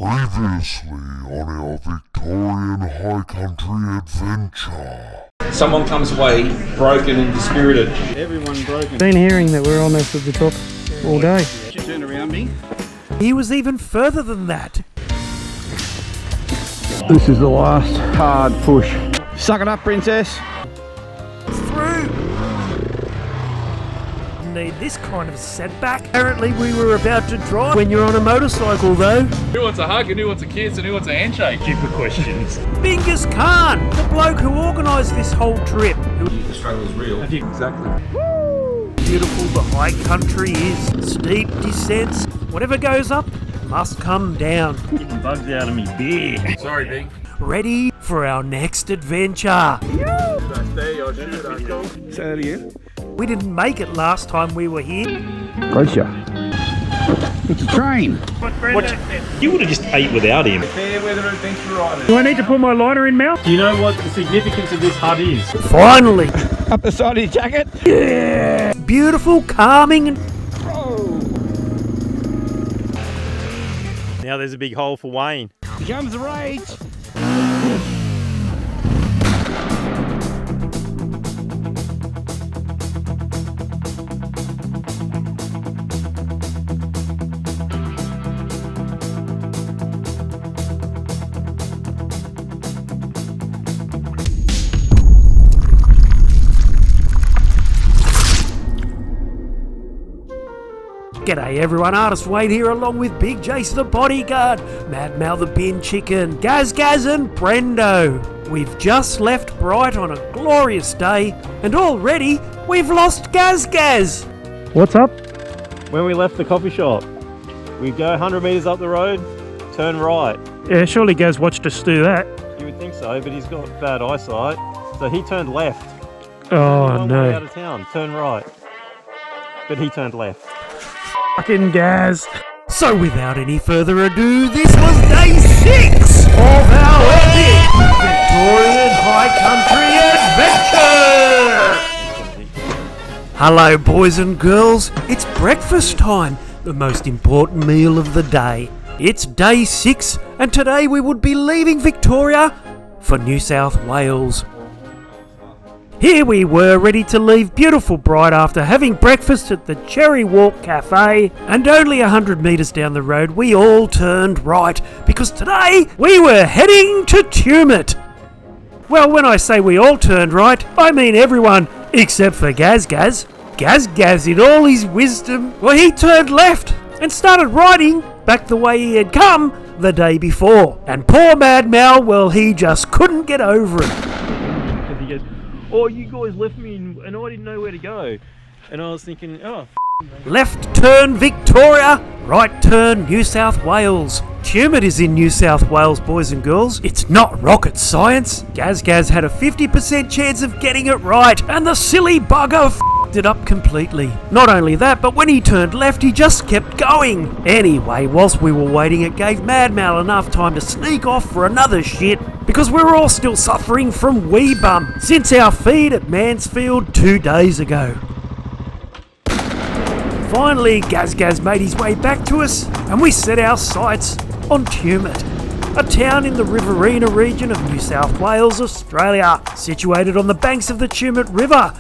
Previously on our Victorian High Country adventure. Someone comes away broken and dispirited. Everyone broken. Been hearing that we're almost at the top all day. Turn around me. He was even further than that. This is the last hard push. Suck it up, princess. Through! Need this kind of setback. Apparently we were about to drive when you're on a motorcycle though. Who wants a hug and who wants a kiss and who wants a handshake? Stupid questions. Bingus Khan, the bloke who organised this whole trip. The struggle is real. Exactly. Beautiful the high country is. Steep descents. Whatever goes up must come down. Getting bugs out of me beer. Sorry, Big. Ready for our next adventure. Say that again. We didn't make it last time we were here. Gotcha. It's a train. You would have just ate without him. Fair weather adventure riders. Do I need to put my lighter in mouth? Do you know what the significance of this hut is? Finally. Up the side of your jacket. Yeah. Beautiful, calming and Now there's a big hole for Wayne. Here comes the rage. G'day everyone, Artist Wayne here along with Big Jase the bodyguard, Mad Mal the bin chicken, Gaz Gaz and Brendo. We've just left Bright on a glorious day and already we've lost Gaz Gaz. What's up? When we left the coffee shop, we go 100 metres up the road, turn right. Yeah, surely Gaz watched us do that. You would think so, but he's got bad eyesight, so he turned left. Oh One way out no. of town, turn right. But he turned left. Fucking Gaz. So without any further ado, this was day 6 of our epic Victorian High Country adventure. Hello boys and girls, it's breakfast time, the most important meal of the day. It's day 6 and today we would be leaving Victoria for New South Wales. Here we were, ready to leave beautiful Bright after having breakfast at the Cherry Walk Cafe, and only 100 metres down the road we all turned right, because today we were heading to Tumut. Well, when I say we all turned right, I mean everyone except for Gaz Gaz. Gaz Gaz, in all his wisdom, well, he turned left and started riding back the way he had come the day before. And poor Mad Mal, well, he just couldn't get over it. Oh, you guys left me and I didn't know where to go. And I was thinking, oh, Left turn Victoria, right turn New South Wales. Tumut is in New South Wales, boys and girls. It's not rocket science. Gaz Gaz had a 50% chance of getting it right, and the silly bugger f***ed it up completely. Not only that, but when he turned left, he just kept going. Anyway, whilst we were waiting, it gave Mad Mal enough time to sneak off for another shit, because we were all still suffering from wee bum since our feed at Mansfield 2 days ago. Finally, Gaz Gaz made his way back to us, and we set our sights on Tumut, a town in the Riverina region of New South Wales, Australia, situated on the banks of the Tumut River.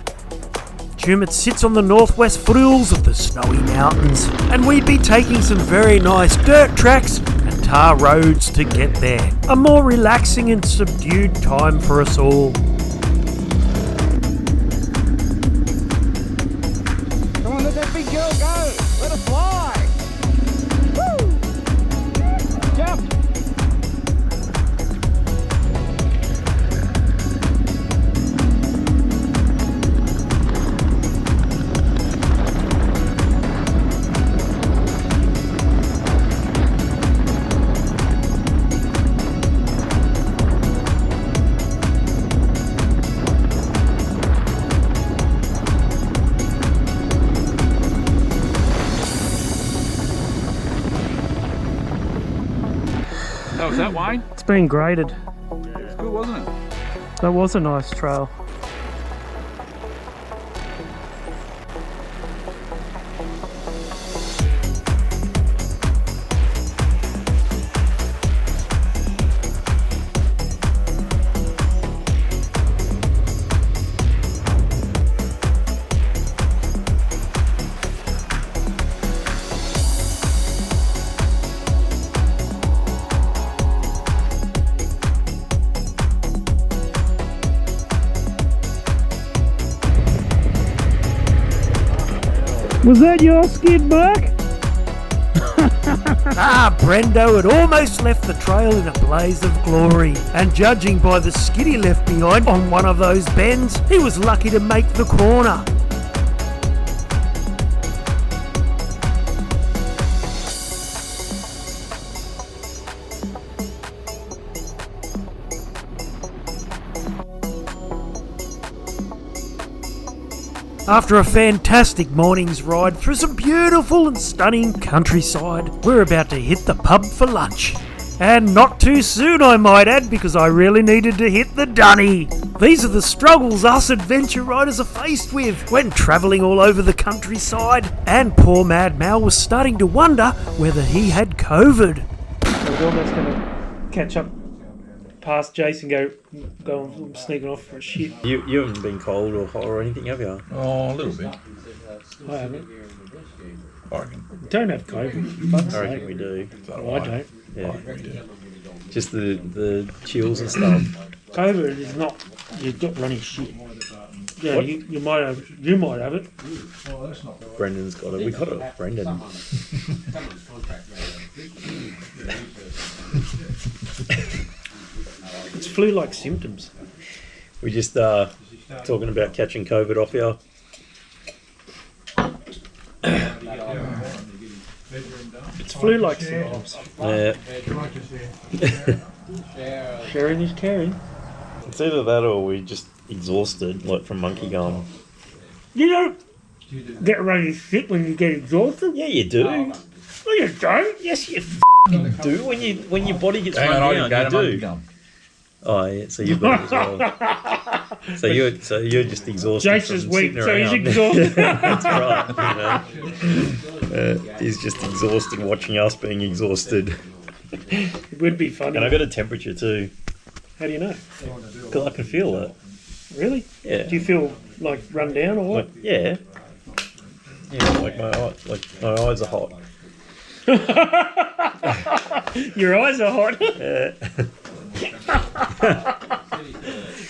Tumut sits on the northwest foothills of the Snowy Mountains, and we'd be taking some very nice dirt tracks and tar roads to get there. A more relaxing and subdued time for us all. Come on, let that big girl go. Let her fly. Woo! Jump. Oh, was that Wayne? it's been graded. It's good, wasn't it? That was a nice trail. Was that your skid, Mark? Brendo had almost left the trail in a blaze of glory, and judging by the skid he left behind on one of those bends, he was lucky to make the corner. After a fantastic morning's ride through some beautiful and stunning countryside, we're about to hit the pub for lunch. And not too soon, I might add, because I really needed to hit the dunny. These are the struggles us adventure riders are faced with when travelling all over the countryside. And poor Mad Mal was starting to wonder whether he had COVID. I was almost going to catch up past Jason, go I'm sneaking off for a shit. You haven't been cold or hot or anything, have you? Oh, a little bit. I haven't. I reckon. We don't have COVID. I reckon we do. Oh, I don't. Yeah. Just the chills and stuff. COVID is not. You've got running shit. Yeah, you might have. You might have it. Brendan's got it. We got it off Brendan. It's flu-like symptoms. We just talking about catching COVID off here. It's flu-like symptoms. Yeah. Sharing is caring. It's either that or we're just exhausted, like from monkey gum. You don't get running shit when you get exhausted. Yeah, you do. No, you don't. Yes, you do. When your body gets run down, you do. Oh, yeah, so you've got it as well. So you're just exhausted. Jason's from weak, sitting so he's around. exhausted. That's right. You know, he's just exhausted watching us being exhausted. It would be funny. And I got a temperature too. How do you know? Because I can feel it. Really? Yeah. Do you feel like run down or what? Like, yeah. Yeah, like my eyes are hot. Your eyes are hot. Yeah.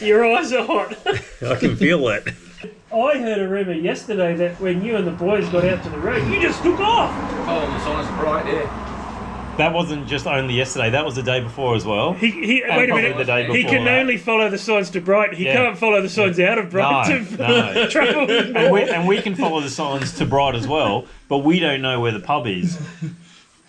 Your eyes are hot. I can feel it. I heard a rumour yesterday that when you and the boys got out to the road, you just took off. Oh, the signs are bright, yeah. That wasn't just only yesterday. That was the day before as well. Wait a minute. The day He can before only follow the signs to Brighton. He can't follow the signs out of Brighton to travel. And we can follow the signs to Bright as well, but we don't know where the pub is.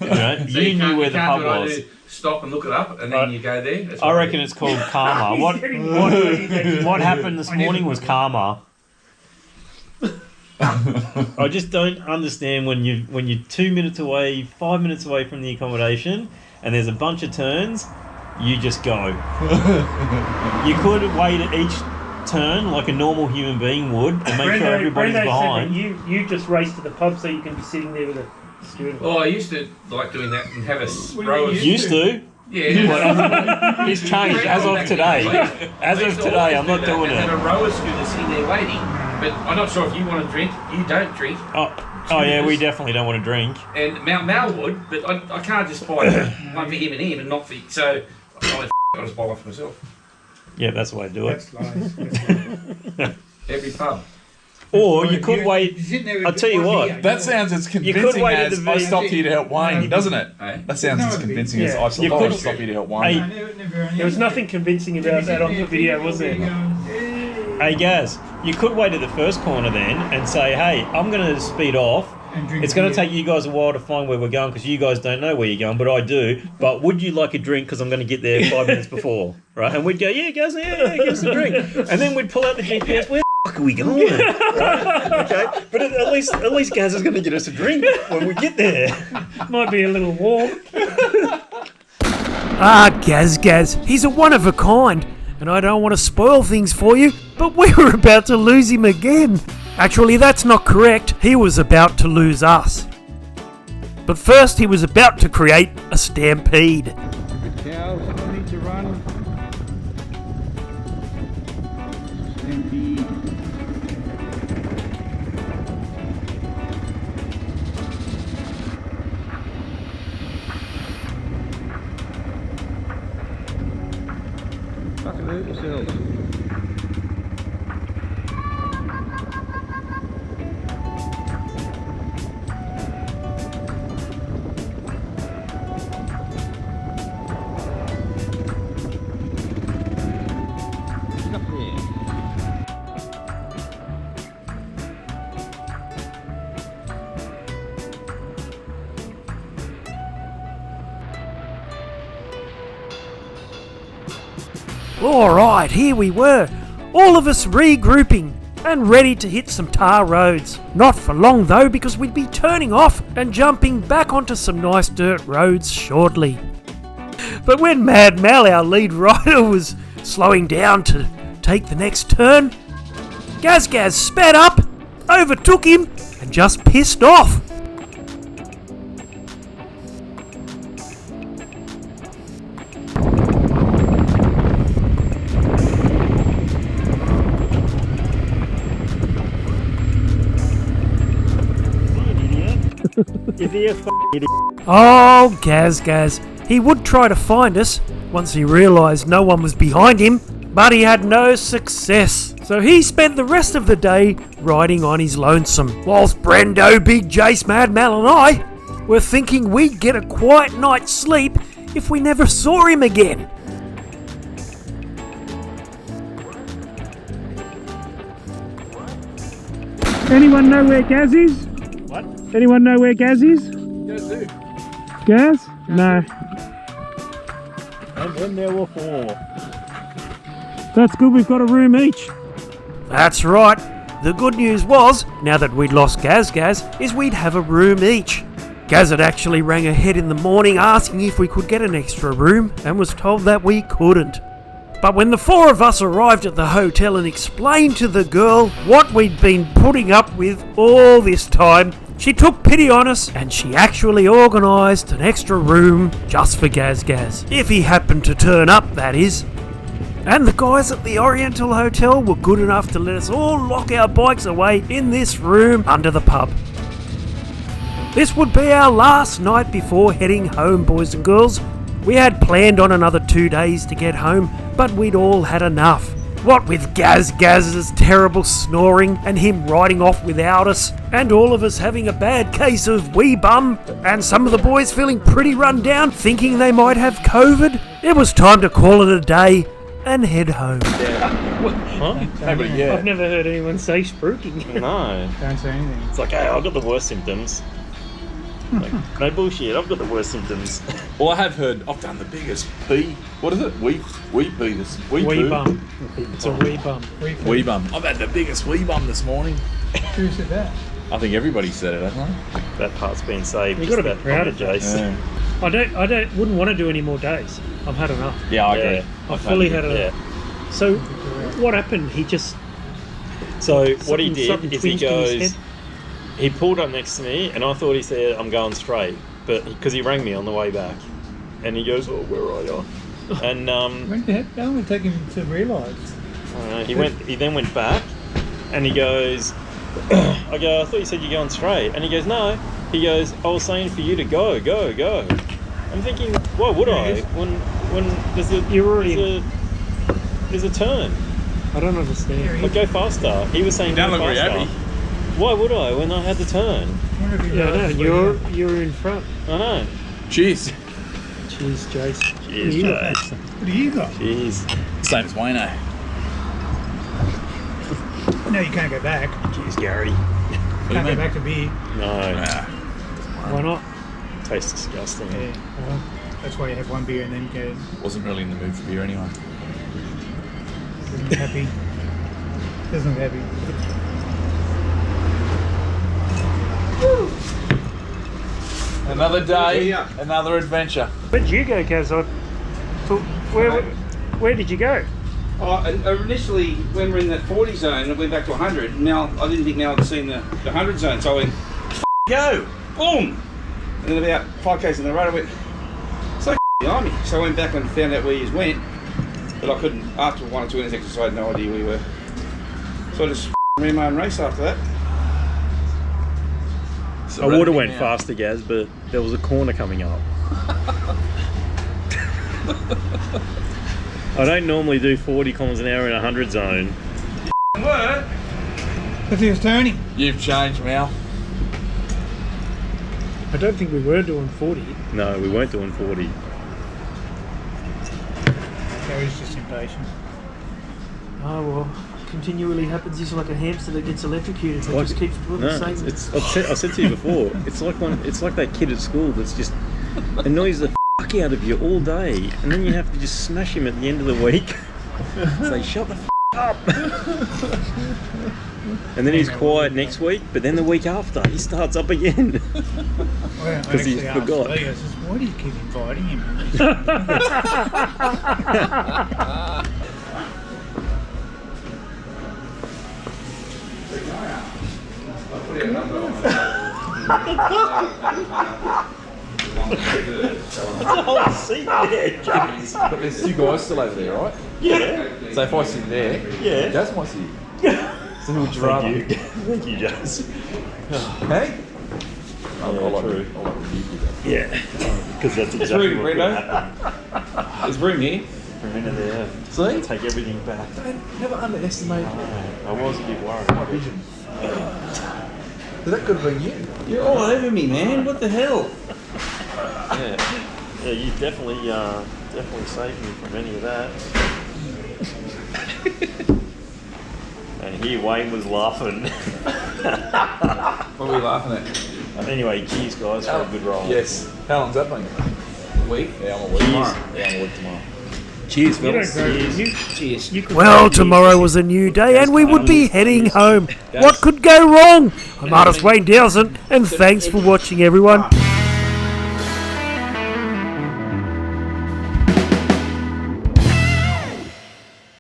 You know, So you knew where the can't pub do it, was. either stop and look it up, and then you go there. That's I what reckon it's called karma. What happened this morning was karma. I just don't understand when you're 2 minutes away, 5 minutes away from the accommodation, and there's a bunch of turns, you just go. You could wait at each turn like a normal human being would and make sure everybody's Brendo behind. said that you just race to the pub so you can be sitting there with a student. Well, I used to like doing that and have a row of... Used to. Yeah. It's changed as of today. As of today, I'm not doing Have it. a row of scooters sitting there waiting, but I'm not sure if you want to drink. You don't drink. Oh yeah, we definitely don't want to drink. And Mal would, but I can't just buy one for him and not for... So I just buy one for myself. Yeah, that's the way to do it. Every pub. Or you could wait. I'll tell you what. That sounds as convincing wait at as the I stopped here to help Wayne, doesn't it? Eh? That sounds as convincing as I You could- stopped here to help Wayne. There was nothing convincing about that on the video, was there? Hey Gaz, you could wait at the first corner then and say, hey, I'm going to speed off. It's going to take you guys a while to find where we're going because you guys don't know where you're going, but I do. But would you like a drink because I'm going to get there 5 minutes before, right? And we'd go, yeah, Gaz, yeah, give us a drink. And then we'd pull out the GPS. Where the fuck are we going? Right? Okay, but at least Gaz is going to get us a drink when we get there. Might be a little warm. Gaz Gaz, he's a one of a kind, and I don't want to spoil things for you, but we were about to lose him again. Actually, that's not correct. He was about to lose us. But first, he was about to create a stampede. Cows need to run. Stampede. Fucking hurt yourselves. Alright, here we were, all of us regrouping and ready to hit some tar roads. Not for long though, because we'd be turning off and jumping back onto some nice dirt roads shortly. But when Mad Mal, our lead rider, was slowing down to take the next turn, Gaz Gaz sped up, overtook him, and just pissed off. Is he a idiot? Oh, Gaz Gaz. He would try to find us once he realised no one was behind him, but he had no success. So he spent the rest of the day riding on his lonesome, whilst Brendo Big Jase, Mad Mal and I were thinking we'd get a quiet night's sleep if we never saw him again. Anyone know where Gaz is? What? Anyone know where Gaz is? Gaz? No. And when there were 4. That's good, we've got a room each. That's right. The good news was, now that we'd lost Gaz Gaz, is we'd have a room each. Gaz had actually rang ahead in the morning asking if we could get an extra room and was told that we couldn't. But when the 4 of us arrived at the hotel and explained to the girl what we'd been putting up with all this time, she took pity on us and she actually organised an extra room just for Gaz Gaz. If he happened to turn up, that is. And the guys at the Oriental Hotel were good enough to let us all lock our bikes away in this room under the pub. This would be our last night before heading home, boys and girls. We had planned on another 2 days to get home, but we'd all had enough. What with Gaz Gaz's terrible snoring and him riding off without us, and all of us having a bad case of wee bum, and some of the boys feeling pretty run down, thinking they might have COVID, it was time to call it a day and head home. Huh? I've never heard anyone say spooking. No. Don't say anything. It's like, hey, I've got the worst symptoms. Like, no bullshit, I've got the worst symptoms. Well, I have heard I've done the biggest pee. What is it? Wee pee this. Wee poo? bum. It's a wee bum. Wee bum. I've had the biggest wee bum this morning. Who said that? I think everybody said it, hasn't it? That part's been saved. You've just got to be that proud from of the Jace. I wouldn't want to do any more days. I've had enough. Yeah, I agree. Yeah. I've fully had enough. Yeah. So, what happened? He just So what he something did is he twinged in his goes, head? he pulled up next to me, and I thought he said, I'm going straight, but because he rang me on the way back, and he goes, oh, where are you? And When did how long did it take him to realise? he then went back, and he goes, I go, I thought you said you're going straight, and he goes, no. He goes, I was saying for you to go. I'm thinking, why would I? When there's there's a turn. I don't understand. Like, go faster. He was saying You don't go look very faster. happy. Why would I when I had the turn? Yeah, I know. You're in front. I know. Cheers. Cheers, Jace. Cheers, You Jace. What do you got? Cheers. Same as Wayno. No, you can't go back. Cheers, Gary. Can't go back to beer. No. Nah. Why not? Tastes disgusting. Yeah. Well, that's why you have one beer and then go. Wasn't really in the mood for beer anyway. Doesn't look happy. Doesn't look happy. Another day, another adventure. Where'd you go, Kazod? Where did you go? Initially, when we were in that 40 zone, it went back to 100. Now, I didn't think now I'd seen the 100 zone, so I went, go! Boom! And then about 5k's in the road, I went, so behind me. So I went back and found out where you went, but I couldn't, after 1 or 2 intersections, I had no idea where you were. So I just ran my own race after that. I would have went faster, Gaz, but there was a corner coming up. I don't normally do 40 kilometers an hour in a 100 zone. What? Because he was turning. You've changed, Mal. I don't think we were doing 40. No, we weren't doing 40. Gary's just impatient. Oh well, continually happens. He's like a hamster that gets electrocuted. That just keeps doing the No, same. I said to you before, it's like that kid at school that's just annoys the fuck out of you all day, and then you have to just smash him at the end of the week. Say, shut the up. And then he's quiet next week, but then the week after, he starts up again. Because he's forgot. I says, why do you keep inviting him? Seat there, James. But there's two guys still over there, right? Yeah. So if I sit there, Yeah. Gaz might sit. So who would you Thank rather? you. Thank you, Jase. Hey? Yeah, true. I like the view. Yeah. Because that's There's exactly room, what Brendo. happened. There's room here. For a minute there. See? Take everything back. Don't never underestimate I was a bit worried. my vision. So that could have been you. You're all over me, man. What the hell? Yeah. Yeah, you definitely saved me from any of that. And here Wayne was laughing. What are we laughing at? Anyway, cheers guys for a good roll. Yes. How long's that been? A week? Yeah, I'm a week tomorrow. Yeah, I'm a week tomorrow. Cheers, You don't fellas. go. Cheers. You could Well, go- tomorrow was a new day and we would be heading home. What could go wrong? I'm artist Wayne Dowson and thanks for watching everyone.